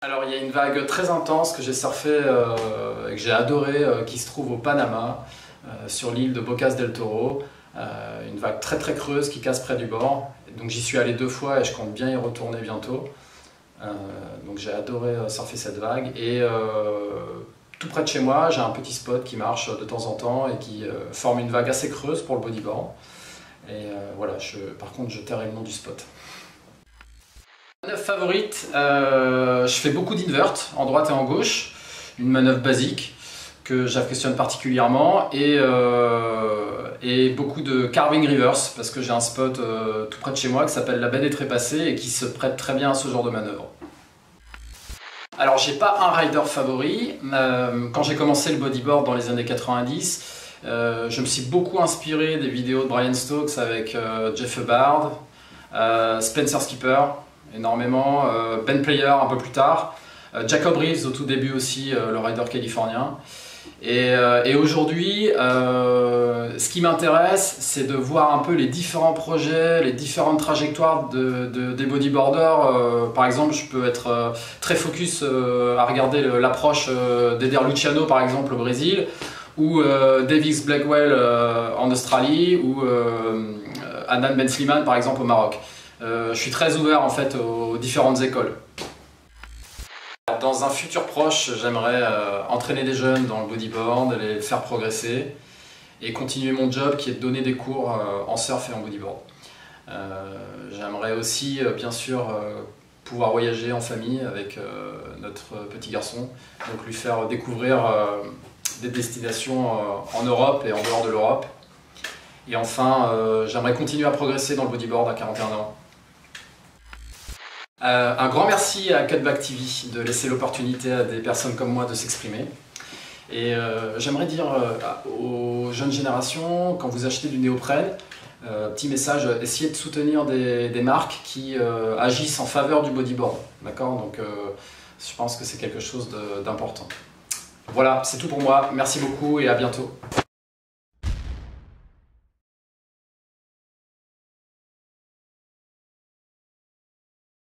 Alors il y a une vague très intense que j'ai surfée et que j'ai adorée qui se trouve au Panama, sur l'île de Bocas del Toro. Une vague très très creuse qui casse près du bord. Donc j'y suis allé 2 fois et je compte bien y retourner bientôt. Donc j'ai adoré surfer cette vague et tout près de chez moi j'ai un petit spot qui marche de temps en temps et qui forme une vague assez creuse pour le bodyboard. Et voilà, par contre je tairai le nom du spot. Manœuvre favorite, je fais beaucoup d'invert en droite et en gauche, une manœuvre basique que j'affectionne particulièrement et beaucoup de carving reverse parce que j'ai un spot tout près de chez moi qui s'appelle la baie des Trépassés et qui se prête très bien à ce genre de manœuvre. Alors j'ai pas un rider favori, quand j'ai commencé le bodyboard dans les années 90, je me suis beaucoup inspiré des vidéos de Brian Stokes avec Jeff Hubbard, Spencer Skipper, énormément, Ben Player un peu plus tard, Jacob Reeves au tout début aussi, le rider californien. Et aujourd'hui, ce qui m'intéresse, c'est de voir un peu les différents projets, les différentes trajectoires des bodyboarders. Par exemple, je peux être très focus à regarder l'approche d'Eder Luciano par exemple au Brésil, ou Davis Blackwell en Australie, ou Adnan Ben Slimane par exemple au Maroc. Je suis très ouvert en fait aux différentes écoles. Dans un futur proche, j'aimerais entraîner des jeunes dans le bodyboard, les faire progresser et continuer mon job qui est de donner des cours en surf et en bodyboard. J'aimerais aussi bien sûr pouvoir voyager en famille avec notre petit garçon, donc lui faire découvrir des destinations en Europe et en dehors de l'Europe. Et enfin, j'aimerais continuer à progresser dans le bodyboard à 41 ans. Un grand merci à Cutback TV de laisser l'opportunité à des personnes comme moi de s'exprimer. Et j'aimerais dire aux jeunes générations, quand vous achetez du néoprène, petit message, essayez de soutenir des marques qui agissent en faveur du bodyboard. D'accord ? Donc je pense que c'est quelque chose d'important. Voilà, c'est tout pour moi. Merci beaucoup et à bientôt.